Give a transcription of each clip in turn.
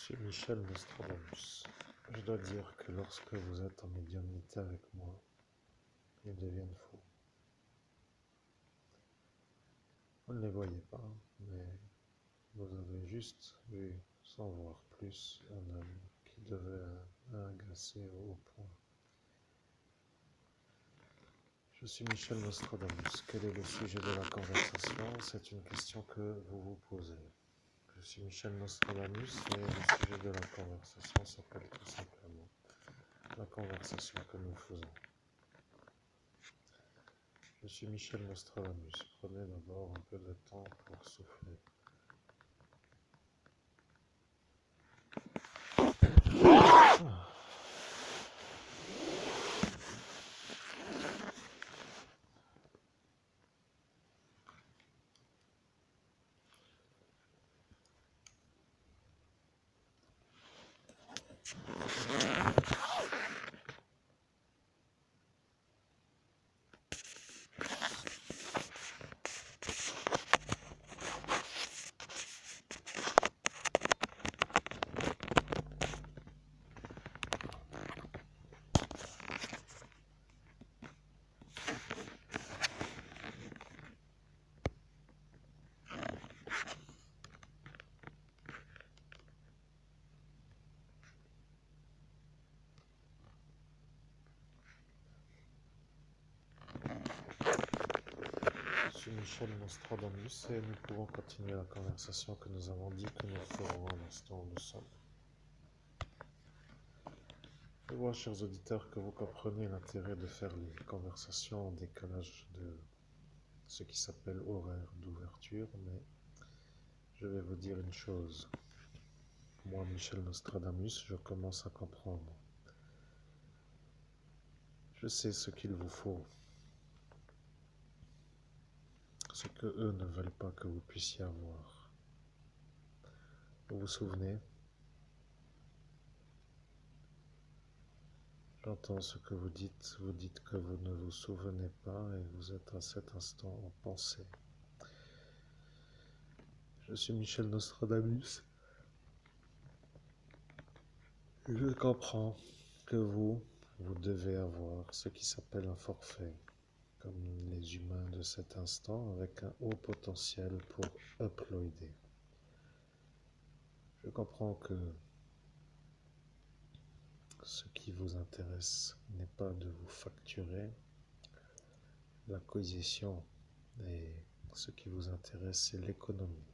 Monsieur Michel Nostradamus, je dois dire que lorsque vous êtes en médiumnité avec moi, ils deviennent fous. Vous ne les voyez pas, mais vous avez juste vu, sans voir plus, un homme qui devait agacer au point. Je suis Michel Nostradamus. Quel est le sujet de la conversation? C'est une question que vous vous posez. Je suis Michel Nostradamus et le sujet de la conversation s'appelle tout simplement la conversation que nous faisons. Je suis Michel Nostradamus. Prenez d'abord un peu de temps pour souffler. Je suis Michel Nostradamus et nous pouvons continuer la conversation que nous avons dit que nous ferons à l'instant où nous sommes. Je vois, chers auditeurs, que vous comprenez l'intérêt de faire les conversations en décalage de ce qui s'appelle horaire d'ouverture, mais je vais vous dire une chose. Moi, Michel Nostradamus, je commence à comprendre. Je sais ce qu'il vous faut, ce que eux ne veulent pas que vous puissiez avoir. Vous vous souvenez? J'entends ce que vous dites que vous ne vous souvenez pas et vous êtes à cet instant en pensée. Je suis Michel Nostradamus et je comprends que vous devez avoir ce qui s'appelle un forfait, comme les humains de cet instant, avec un haut potentiel pour uploader. Je comprends que ce qui vous intéresse n'est pas de vous facturer l'acquisition, et ce qui vous intéresse, c'est l'économie.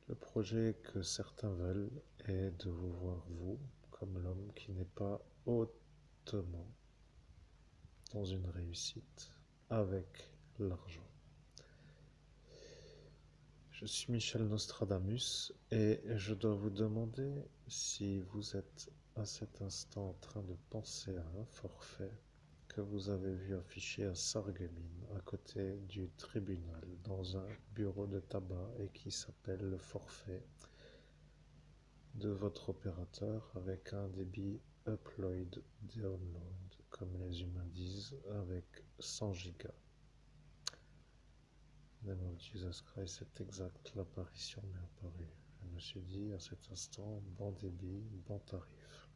Le projet que certains veulent est de vous voir, vous, comme l'homme qui n'est pas hautement dans une réussite avec l'argent. Je suis Michel Nostradamus et je dois vous demander si vous êtes à cet instant en train de penser à un forfait que vous avez vu affiché à Sarreguemines, à côté du tribunal, dans un bureau de tabac, et qui s'appelle le forfait de votre opérateur avec un débit upload download, comme les humains disent, avec 100 gigas. Name of Jesus Christ, c'est exact, l'apparition m'est apparue. Je me suis dit à cet instant, bon débit, bon tarif.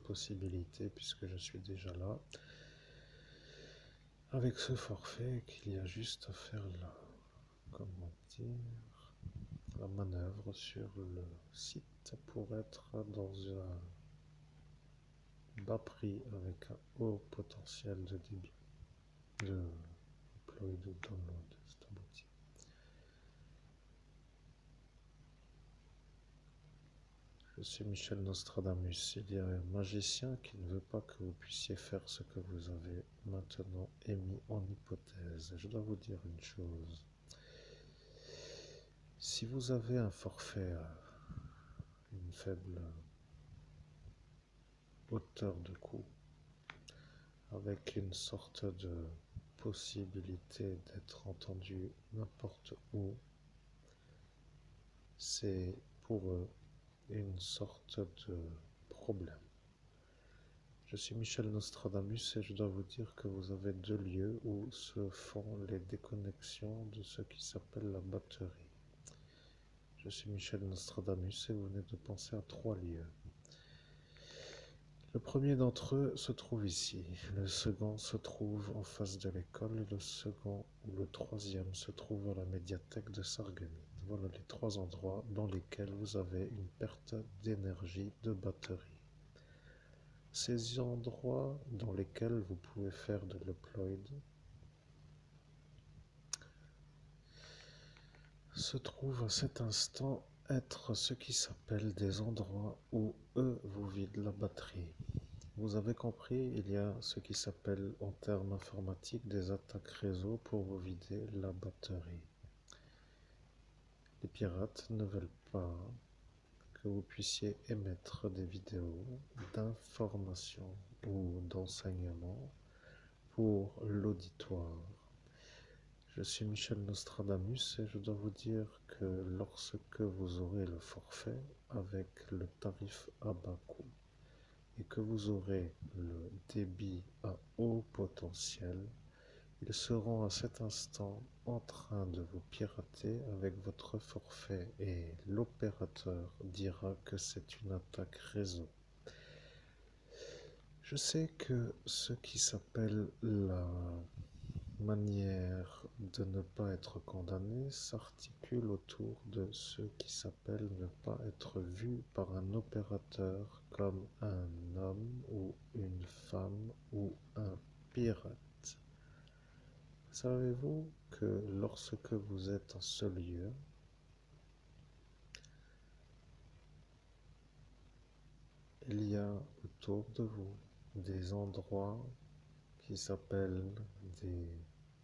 Possibilité, puisque je suis déjà là, avec ce forfait qu'il y a juste à faire comment dire, la manœuvre sur le site pour être dans un bas prix avec un haut potentiel de débit, de upload, de download, c'est abouti. Je suis Michel Nostradamus. Il y a un magicien qui ne veut pas que vous puissiez faire ce que vous avez maintenant émis en hypothèse. Je dois vous dire une chose. Si vous avez un forfait à une faible hauteur de coût, avec une sorte de possibilité d'être entendu n'importe où, c'est pour eux une sorte de problème. Je suis Michel Nostradamus et je dois vous dire que vous avez deux lieux où se font les déconnexions de ce qui s'appelle la batterie. Je suis Michel Nostradamus et vous venez de penser à 3 lieux. Le premier d'entre eux se trouve ici, le second se trouve en face de l'école et le second ou le troisième se trouve à la médiathèque de Sarreguemines. Voilà les 3 endroits dans lesquels vous avez une perte d'énergie de batterie. Ces endroits dans lesquels vous pouvez faire de l'upload se trouvent à cet instant être ce qui s'appelle des endroits où eux vous vident la batterie. Vous avez compris, il y a ce qui s'appelle en termes informatiques des attaques réseau pour vous vider la batterie. Les pirates ne veulent pas que vous puissiez émettre des vidéos d'information ou d'enseignement pour l'auditoire. Je suis Michel Nostradamus et je dois vous dire que lorsque vous aurez le forfait avec le tarif à bas coût et que vous aurez le débit à haut potentiel, ils seront à cet instant en train de vous pirater avec votre forfait et l'opérateur dira que c'est une attaque réseau. Je sais que ce qui s'appelle la manière de ne pas être condamné s'articule autour de ce qui s'appelle ne pas être vu par un opérateur comme un homme ou une femme ou un pirate. Savez-vous que lorsque vous êtes en ce lieu, il y a autour de vous des endroits qui s'appellent des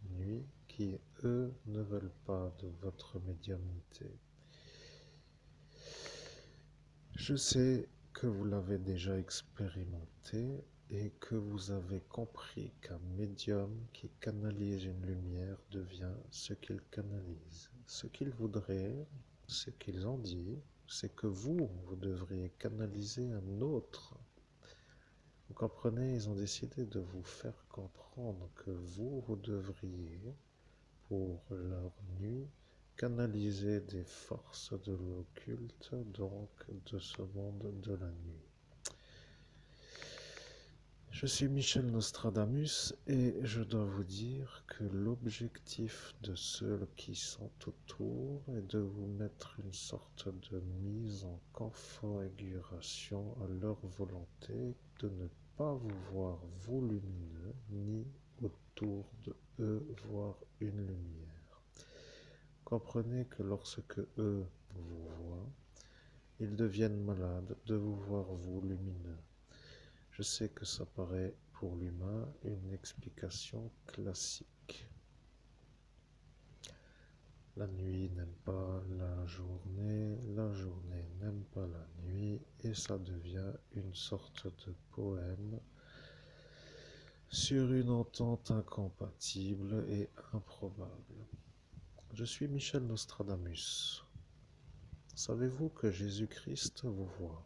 nuits qui, eux, ne veulent pas de votre médiumnité. Je sais que vous l'avez déjà expérimenté et que vous avez compris qu'un médium qui canalise une lumière devient ce qu'il canalise. Ce qu'ils voudraient, ce qu'ils ont dit, c'est que vous devriez canaliser un autre. Vous comprenez, ils ont décidé de vous faire comprendre que vous devriez, pour leur nuit, canaliser des forces de l'occulte, donc de ce monde de la nuit. Je suis Michel Nostradamus et je dois vous dire que l'objectif de ceux qui sont autour est de vous mettre une sorte de mise en configuration à leur volonté de ne pas vous voir vous lumineux, ni autour de eux voir une lumière. Comprenez que lorsque eux vous voient, ils deviennent malades de vous voir vous lumineux. Je sais que ça paraît pour l'humain une explication classique. La nuit n'aime pas la journée n'aime pas la nuit, et ça devient une sorte de poème sur une entente incompatible et improbable. Je suis Michel Nostradamus. Savez-vous que Jésus-Christ vous voit?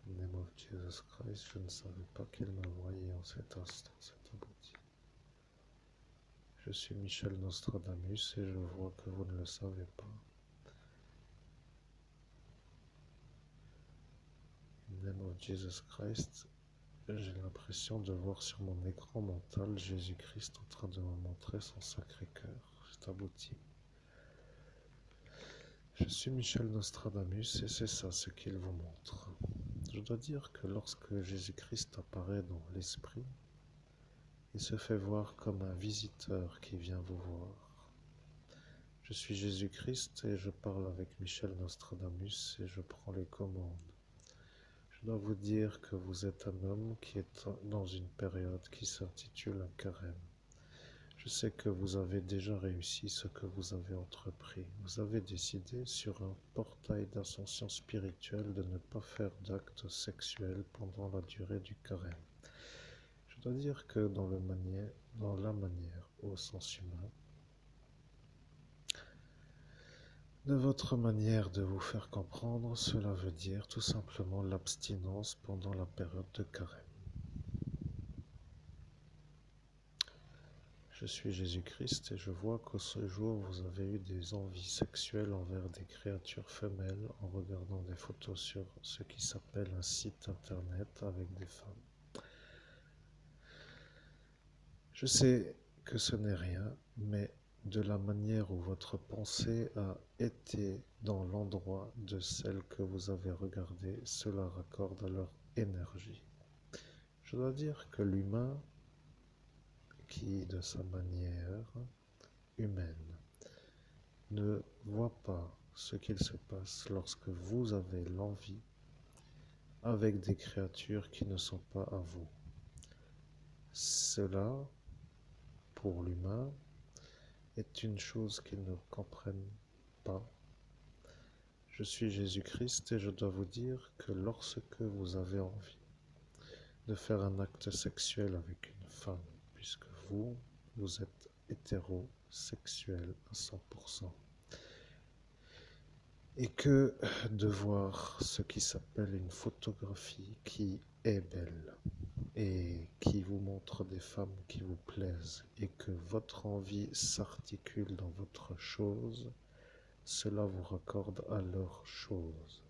Name of Jesus Christ, je ne savais pas qu'il me voyait en cet instant, c'est abouti. Je suis Michel Nostradamus et je vois que vous ne le savez pas. Name of Jesus Christ, j'ai l'impression de voir sur mon écran mental Jésus-Christ en train de me montrer son sacré cœur, c'est abouti. Je suis Michel Nostradamus et c'est ça ce qu'il vous montre. Je dois dire que lorsque Jésus-Christ apparaît dans l'esprit, il se fait voir comme un visiteur qui vient vous voir. Je suis Jésus-Christ et je parle avec Michel Nostradamus et je prends les commandes. Je dois vous dire que vous êtes un homme qui est dans une période qui s'intitule un carême. Je sais que vous avez déjà réussi ce que vous avez entrepris. Vous avez décidé sur un portail d'ascension spirituelle de ne pas faire d'actes sexuels pendant la durée du carême. Je dois dire que dans la manière, au sens humain, de votre manière de vous faire comprendre, cela veut dire tout simplement l'abstinence pendant la période de carême. Je suis Jésus-Christ et je vois qu'au ce jour vous avez eu des envies sexuelles envers des créatures femelles en regardant des photos sur ce qui s'appelle un site internet avec des femmes. Je sais que ce n'est rien, mais de la manière où votre pensée a été dans l'endroit de celle que vous avez regardée, cela raccorde à leur énergie. Je dois dire que l'humain, qui de sa manière humaine ne voit pas ce qu'il se passe lorsque vous avez l'envie avec des créatures qui ne sont pas à vous. Cela, pour l'humain, est une chose qu'ils ne comprennent pas. Je suis Jésus-Christ et je dois vous dire que lorsque vous avez envie de faire un acte sexuel avec une femme, puisque vous êtes hétérosexuel à 100%, et que de voir ce qui s'appelle une photographie qui est belle et qui vous montre des femmes qui vous plaisent et que votre envie s'articule dans votre chose, cela vous raccorde à leur chose.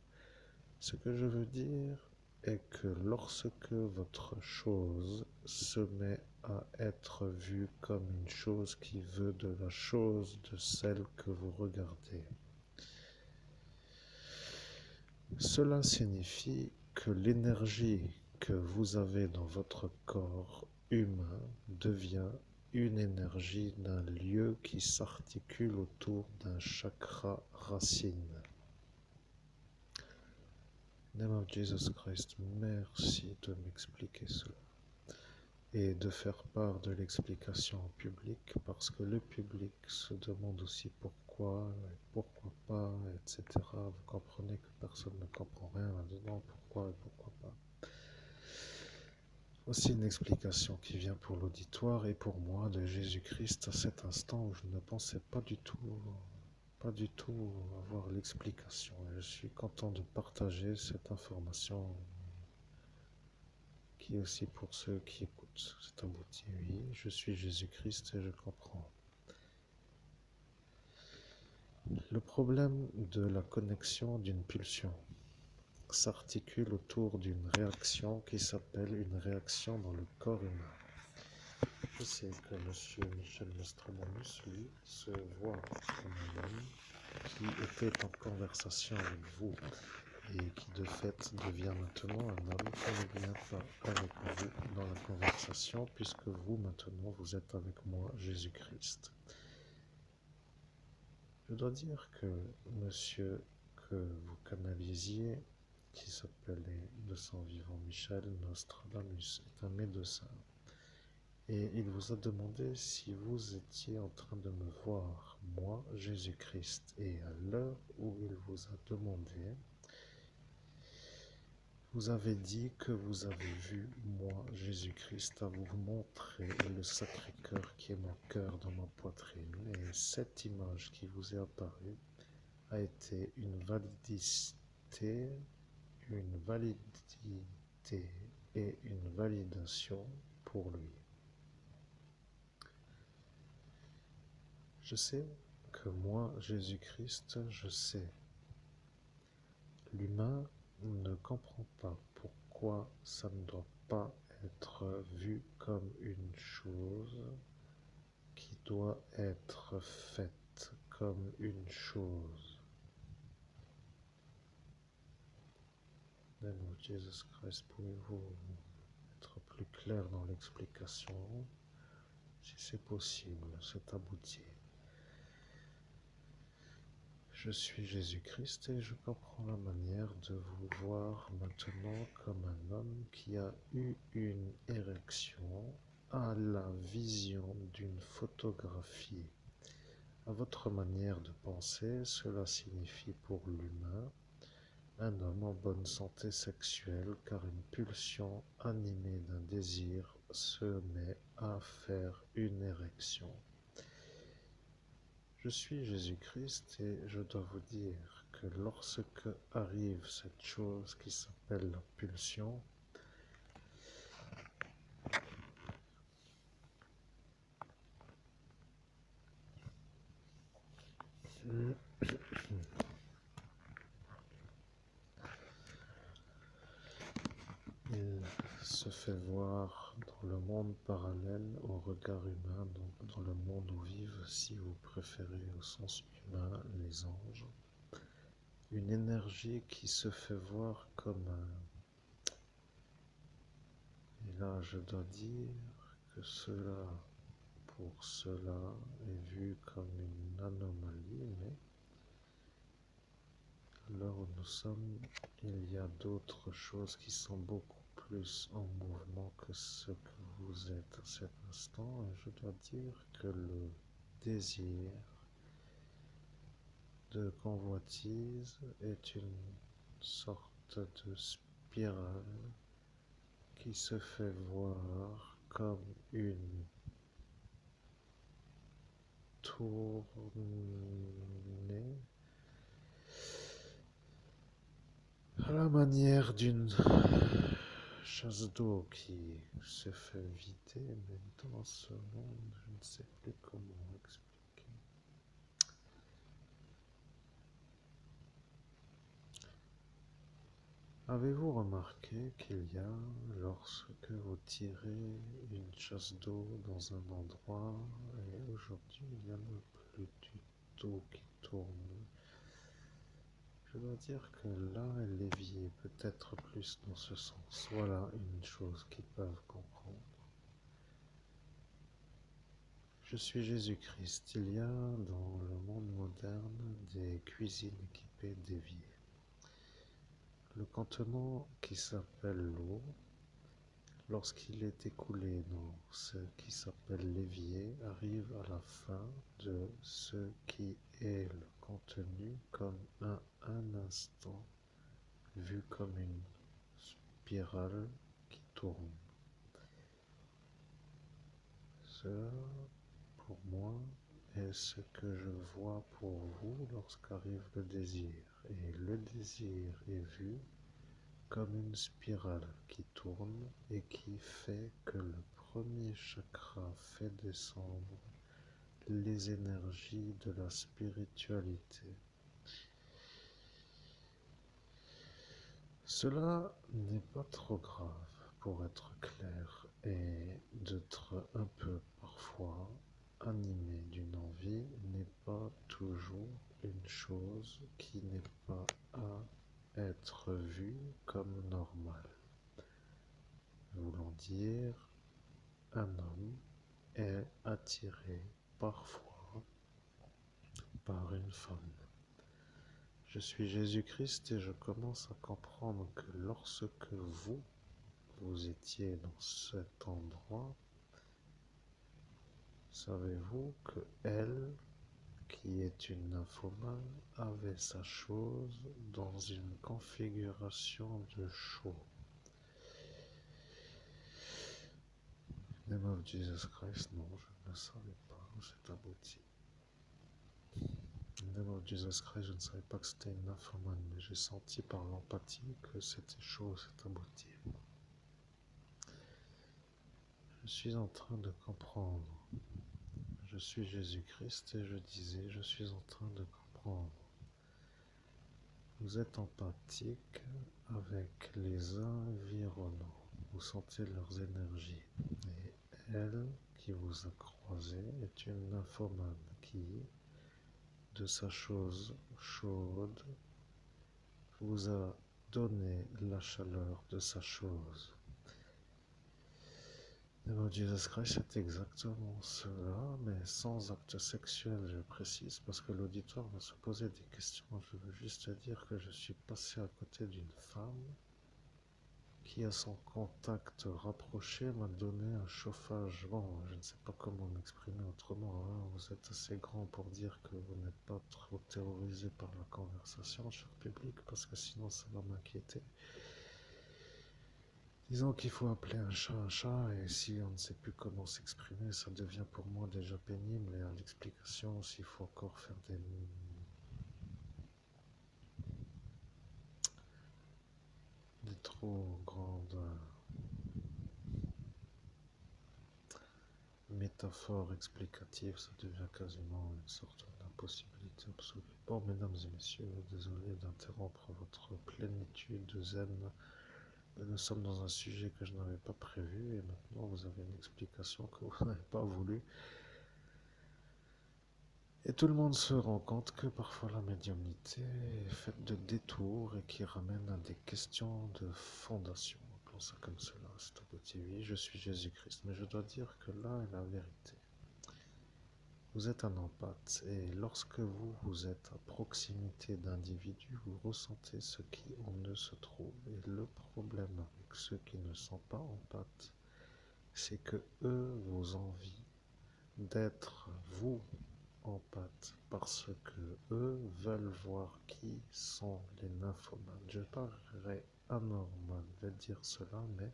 Ce que je veux dire est que lorsque votre chose se met à être vue comme une chose qui veut de la chose de celle que vous regardez, cela signifie que l'énergie que vous avez dans votre corps humain devient une énergie d'un lieu qui s'articule autour d'un chakra racine. Name of Jesus Christ, merci de m'expliquer cela et de faire part de l'explication en public, parce que le public se demande aussi pourquoi pas, etc. Vous comprenez que personne ne comprend rien là-dedans, pourquoi et pourquoi pas. Aussi une explication qui vient pour l'auditoire et pour moi de Jésus-Christ à cet instant où je ne pensais pas du tout avoir l'explication. Et je suis content de partager cette information qui est aussi pour ceux qui écoutent. C'est abouti, oui, je suis Jésus-Christ et je comprends. Le problème de la connexion d'une pulsion s'articule autour d'une réaction qui s'appelle une réaction dans le corps humain. Je sais que M. Michel Nostradamus, lui, se voit comme un homme qui était en conversation avec vous et qui de fait devient maintenant un homme qui ne vient pas avec vous dans la conversation, puisque vous maintenant vous êtes avec moi, Jésus-Christ. Je dois dire que monsieur que vous canalisiez, qui s'appelait de son vivant Michel Nostradamus, est un médecin. Et il vous a demandé si vous étiez en train de me voir, moi, Jésus-Christ. Et à l'heure où il vous a demandé, vous avez dit que vous avez vu, moi, Jésus-Christ, à vous montrer le Sacré-Cœur qui est mon cœur dans ma poitrine. Et cette image qui vous est apparue a été une validité et une validation pour lui. Je sais que moi, Jésus-Christ, je sais. L'humain ne comprend pas pourquoi ça ne doit pas être vu comme une chose qui doit être faite comme une chose. Name of Jesus Christ, pouvez-vous être plus clair dans l'explication? Si c'est possible, c'est abouti. Je suis Jésus-Christ et je comprends la manière de vous voir maintenant comme un homme qui a eu une érection à la vision d'une photographie. À votre manière de penser, cela signifie pour l'humain un homme en bonne santé sexuelle, car une pulsion animée d'un désir se met à faire une érection. Je suis Jésus-Christ et je dois vous dire que lorsque arrive cette chose qui s'appelle la pulsion, Il se fait voir dans le monde parallèle au regard humain, donc dans le monde où vivent, si vous préférez au sens humain, les anges. Une énergie qui se fait voir comme un... Et là, je dois dire que cela, pour cela, est vu comme une anomalie, mais à l'heure où nous sommes, il y a d'autres choses qui sont beaucoup plus en mouvement que ce que vous êtes à cet instant, et je dois dire que le désir de convoitise est une sorte de spirale qui se fait voir comme une tournée à la manière d'une chasse d'eau qui se fait vider, mais dans ce monde, je ne sais plus comment expliquer. Avez-vous remarqué qu'il y a, lorsque vous tirez une chasse d'eau dans un endroit, et aujourd'hui il n'y en a plus du tout qui tourne, je dois dire que là, l'évier peut être plus dans ce sens. Voilà une chose qu'ils peuvent comprendre. Je suis Jésus-Christ. Il y a dans le monde moderne des cuisines équipées d'éviers. Le contenant qui s'appelle l'eau, lorsqu'il est écoulé dans ce qui s'appelle l'évier, arrive à la fin de ce qui est le contenu comme un instant, vu comme une spirale qui tourne. Cela, pour moi, est ce que je vois pour vous lorsqu'arrive le désir. Et le désir est vu comme une spirale qui tourne et qui fait que le premier chakra fait descendre les énergies de la spiritualité. Cela n'est pas trop grave, pour être clair, et d'être un peu parfois animé d'une envie n'est pas toujours une chose qui n'est pas à être vue comme normale. Voulant dire, un homme est attiré parfois par une femme. Je suis Jésus-Christ et je commence à comprendre que lorsque vous étiez dans cet endroit, savez-vous que elle, qui est une nymphomane, avait sa chose dans une configuration de show. Name of Jesus Christ, non, je ne le savais pas, c'est abouti. Name of Jesus Christ, je ne savais pas que c'était une nymphomane, mais j'ai senti par l'empathie que c'était chaud, c'est abouti. Je suis en train de comprendre. Je suis Jésus-Christ et je disais, je suis en train de comprendre. Vous êtes empathique avec les environnants. Vous sentez leurs énergies. Et elle qui vous a croisé est une nymphomane qui, de sa chose chaude, vous a donné la chaleur de sa chose. Lord Jesus Christ, c'est exactement cela, mais sans acte sexuel, je précise, parce que l'auditoire va se poser des questions. Je veux juste dire que je suis passé à côté d'une femme qui, à son contact rapproché, m'a donné un chauffage. Bon, je ne sais pas comment m'exprimer autrement. Hein. Vous êtes assez grand pour dire que vous n'êtes pas trop terrorisé par la conversation, cher public, parce que sinon ça va m'inquiéter. Disons qu'il faut appeler un chat, et si on ne sait plus comment s'exprimer, ça devient pour moi déjà pénible, et à l'explication, s'il faut encore faire des trop grandes métaphores explicatives, ça devient quasiment une sorte d'impossibilité. vérité absolue. Bon, mesdames et messieurs, désolé d'interrompre votre plénitude de zen. Nous sommes dans un sujet que je n'avais pas prévu et maintenant vous avez une explication que vous n'avez pas voulu. Et tout le monde se rend compte que parfois la médiumnité est faite de détours et qui ramène à des questions de fondation. Appelons ça comme cela. C'est un petit oui, je suis Jésus-Christ. Mais je dois dire que là est la vérité. Vous êtes un empathe et lorsque vous êtes à proximité d'individus, vous ressentez ce qui en eux se trouve. Et le problème avec ceux qui ne sont pas empathes, c'est que eux vous envient d'être vous empathes parce que eux veulent voir qui sont les nymphomanes. Je paraîtrais anormal de dire cela, mais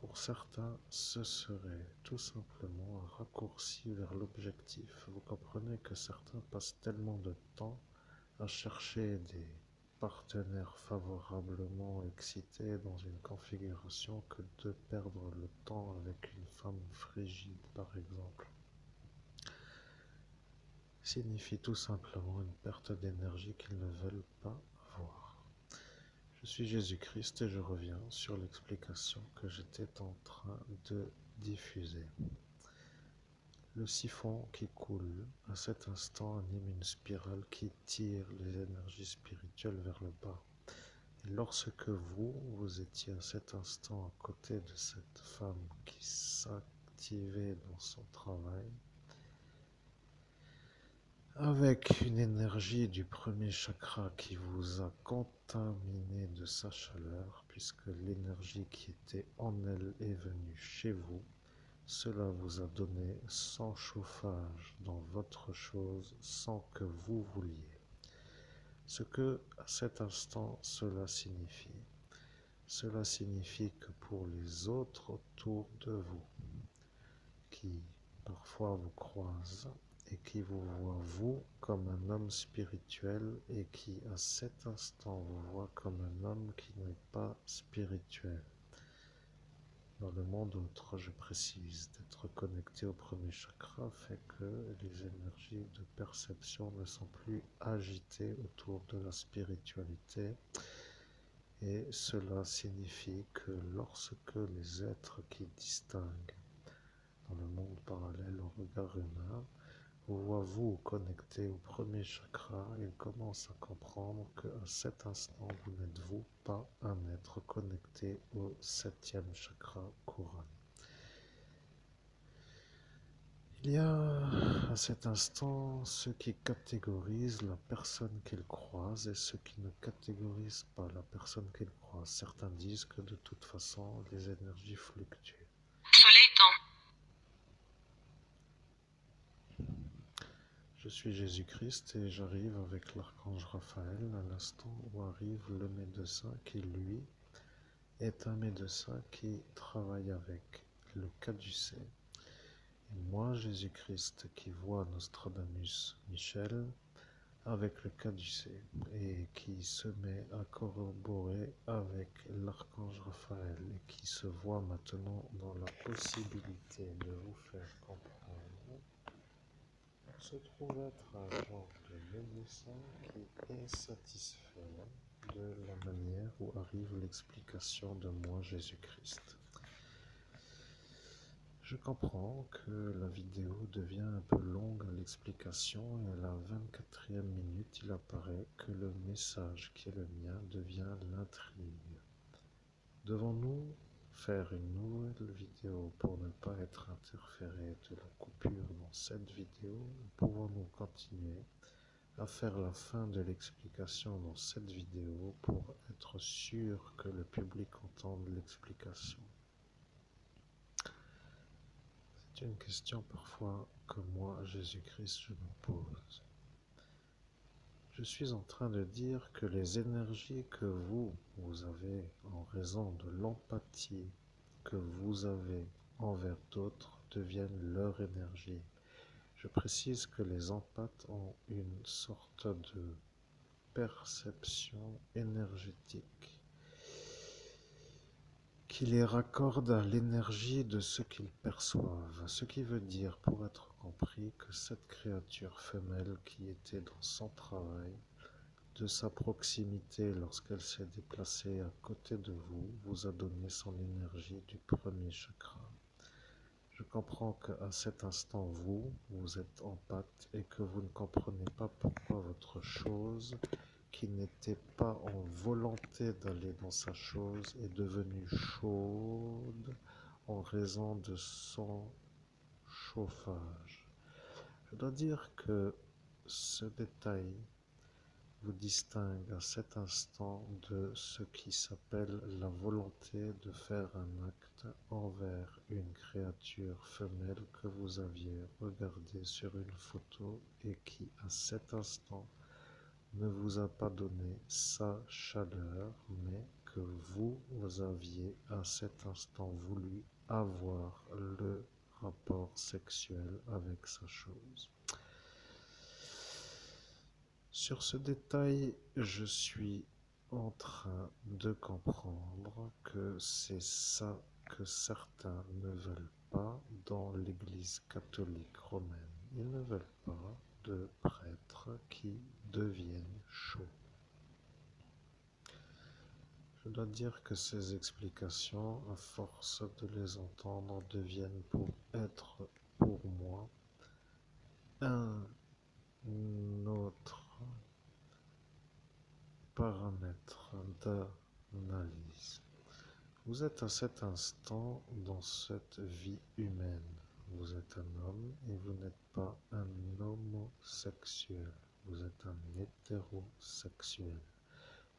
pour certains, ce serait tout simplement un raccourci vers l'objectif. Vous comprenez que certains passent tellement de temps à chercher des partenaires favorablement excités dans une configuration que de perdre le temps avec une femme frigide, par exemple, signifie tout simplement une perte d'énergie qu'ils ne veulent pas avoir. Je suis Jésus-Christ et je reviens sur l'explication que j'étais en train de diffuser. Le siphon qui coule à cet instant anime une spirale qui tire les énergies spirituelles vers le bas. Et lorsque vous étiez à cet instant à côté de cette femme qui s'activait dans son travail, avec une énergie du premier chakra qui vous a contaminé de sa chaleur, puisque l'énergie qui était en elle est venue chez vous, cela vous a donné sans chauffage dans votre chose, sans que vous vouliez. Ce que, à cet instant, cela signifie. Cela signifie que pour les autres autour de vous, qui parfois vous croisent et qui vous voient vous comme un homme spirituel et qui à cet instant vous voient comme un homme qui n'est pas spirituel. Dans le monde autre, je précise, d'être connecté au premier chakra fait que les énergies de perception ne sont plus agitées autour de la spiritualité. Et cela signifie que lorsque les êtres qui distinguent dans le monde parallèle au regard humain voient vous connecté au premier chakra, ils commencent à comprendre qu'à cet instant, vous n'êtes vous pas un être connecté au septième chakra couronne. Il y a à cet instant ceux qui catégorisent la personne qu'ils croisent et ceux qui ne catégorisent pas la personne qu'ils croisent. Certains disent que de toute façon, les énergies fluctuent. Soleil temps. Je suis Jésus-Christ et j'arrive avec l'archange Raphaël à l'instant où arrive le médecin qui, lui, est un médecin qui travaille avec le caducée. Et moi, Jésus-Christ, qui vois Nostradamus Michel avec le caducée et qui se met à corroborer avec l'archange Raphaël et qui se voit maintenant dans la possibilité de vous faire comprendre, se trouve être un genre de médecin qui est satisfait de la manière où arrive l'explication de moi, Jésus-Christ. Je comprends que la vidéo devient un peu longue à l'explication et à la 24e minute, il apparaît que le message qui est le mien devient l'intrigue. Devons-nous faire une nouvelle vidéo pour ne pas être interféré de la coupure dans cette vidéo ou pouvons-nous continuer à faire la fin de l'explication dans cette vidéo pour être sûr que le public entende l'explication? C'est une question parfois que moi, Jésus-Christ, je me pose. Je suis en train de dire que les énergies que vous avez en raison de l'empathie que vous avez envers d'autres deviennent leur énergie. Je précise que les empathes ont une sorte de perception énergétique qui les raccorde à l'énergie de ce qu'ils perçoivent, ce qui veut dire, pour être compris, que cette créature femelle qui était dans son travail, de sa proximité lorsqu'elle s'est déplacée à côté de vous, vous a donné son énergie du premier chakra. Je comprends qu'à cet instant, vous êtes en pâte et que vous ne comprenez pas pourquoi votre chose, qui n'était pas en volonté d'aller dans sa chose, est devenue chaude en raison de son chauffage. Je dois dire que ce détail vous distingue à cet instant de ce qui s'appelle la volonté de faire un acte envers une créature femelle que vous aviez regardée sur une photo et qui, à cet instant, ne vous a pas donné sa chaleur, mais que vous aviez à cet instant voulu avoir le rapport sexuel avec sa chose. Sur ce détail, je suis en train de comprendre que c'est ça que certains ne veulent pas dans l'Église catholique romaine. Ils ne veulent pas de prêtres qui deviennent chauds. Je dois dire que ces explications, à force de les entendre, deviennent pour être, pour moi, un autre paramètre d'analyse. Vous êtes à cet instant dans cette vie humaine. Vous êtes un homme et vous n'êtes pas un homosexuel. Vous êtes un hétérosexuel.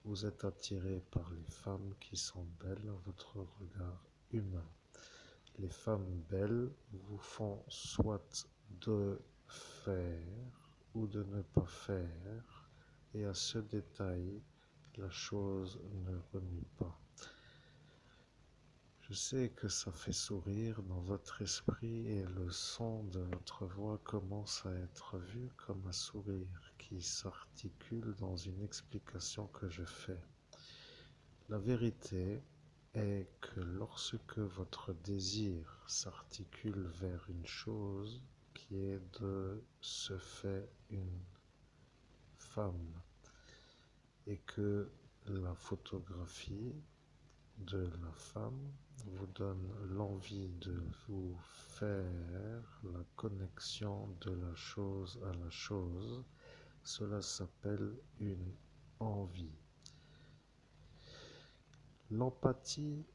Vous êtes attiré par les femmes qui sont belles à votre regard humain. Les femmes belles vous font soit de faire ou de ne pas faire, et à ce détail, la chose ne remue pas. Je sais que ça fait sourire dans votre esprit et le son de votre voix commence à être vu comme un sourire qui s'articule dans une explication que je fais. La vérité est que lorsque votre désir s'articule vers une chose qui est de se faire une femme et que la photographie de la femme vous donne l'envie de vous faire la connexion de la chose à la chose, cela s'appelle une envie. L'empathie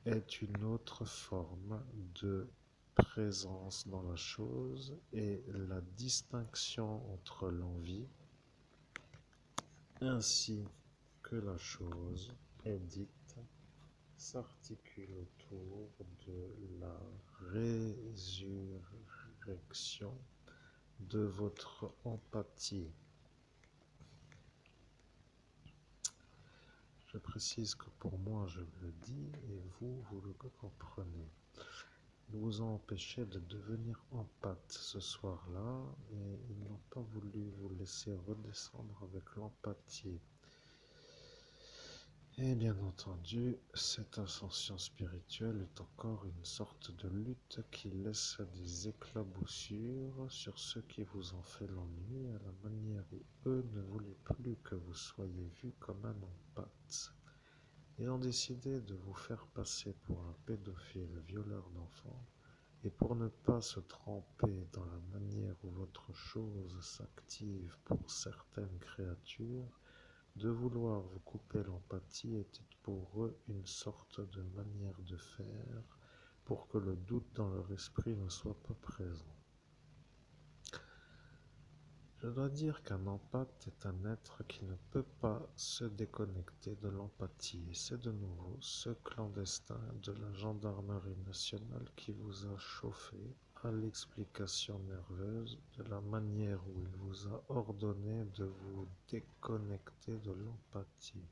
est une autre forme de présence dans la chose et la distinction entre l'envie ainsi que la chose est dite s'articule autour de la résurrection de votre empathie. Je précise que pour moi, je le dis et vous le comprenez. Ils vous ont empêché de devenir empathe ce soir-là et ils n'ont pas voulu vous laisser redescendre avec l'empathie. Et bien entendu, cette ascension spirituelle est encore une sorte de lutte qui laisse des éclaboussures sur ceux qui vous ont fait l'ennui à la manière où eux ne voulaient plus que vous soyez vu comme un empathe. Ils ont décidé de vous faire passer pour un pédophile violeur d'enfants et pour ne pas se tromper dans la manière où votre chose s'active pour certaines créatures, de vouloir vous couper l'empathie était pour eux une sorte de manière de faire pour que le doute dans leur esprit ne soit pas présent. Je dois dire qu'un empathe est un être qui ne peut pas se déconnecter de l'empathie et c'est de nouveau ce clandestin de la gendarmerie nationale qui vous a chauffé à l'explication nerveuse de la manière où il vous a ordonné de vous déconnecter de l'empathie.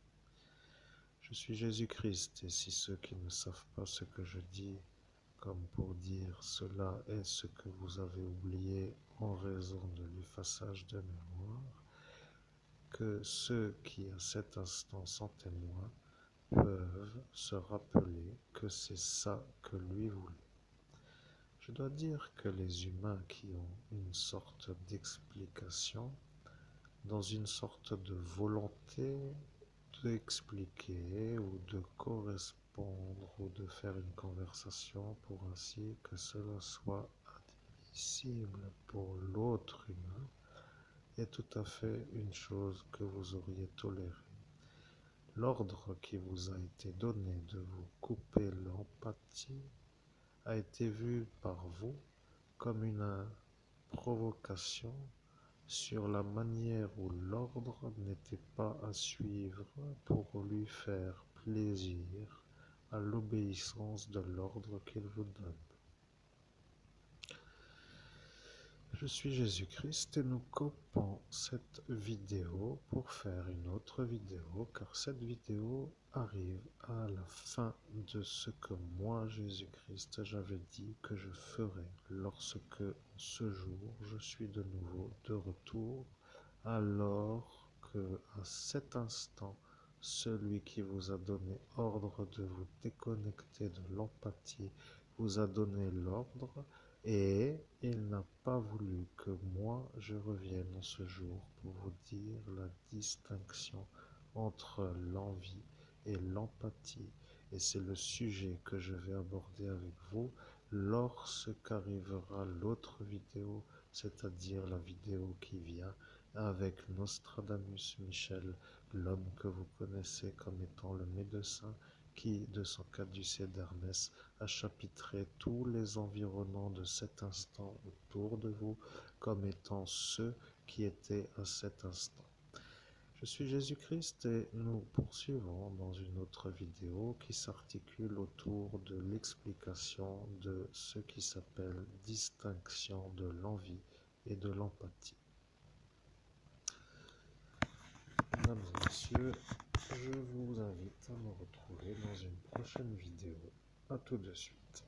Je suis Jésus-Christ, et si ceux qui ne savent pas ce que je dis, comme pour dire cela est ce que vous avez oublié en raison de l'effaçage de mémoire, que ceux qui à cet instant sont témoins peuvent se rappeler que c'est ça que lui voulait. Je dois dire que les humains qui ont une sorte d'explication, dans une sorte de volonté d'expliquer ou de correspondre ou de faire une conversation pour ainsi que cela soit admissible pour l'autre humain, est tout à fait une chose que vous auriez tolérée. L'ordre qui vous a été donné de vous couper l'empathie a été vu par vous comme une provocation sur la manière où l'ordre n'était pas à suivre pour lui faire plaisir à l'obéissance de l'ordre qu'il vous donne. Je suis Jésus-Christ et nous coupons cette vidéo pour faire une autre vidéo car cette vidéo arrive à la fin de ce que moi, Jésus-Christ, j'avais dit que je ferais lorsque ce jour je suis de nouveau de retour, alors que à cet instant, celui qui vous a donné ordre de vous déconnecter de l'empathie vous a donné l'ordre et il n'a pas voulu que moi je revienne en ce jour pour vous dire la distinction entre l'envie et l'empathie. Et c'est le sujet que je vais aborder avec vous lorsqu'arrivera l'autre vidéo, c'est-à-dire la vidéo qui vient avec Nostradamus Michel, l'homme que vous connaissez comme étant le médecin qui, de son caducée d'Hermès, a chapitré tous les environnants de cet instant autour de vous comme étant ceux qui étaient à cet instant. Je suis Jésus-Christ et nous poursuivons dans une autre vidéo qui s'articule autour de l'explication de ce qui s'appelle distinction de l'envie et de l'empathie. Mesdames et messieurs, je vous invite à me retrouver dans une prochaine vidéo. À tout de suite.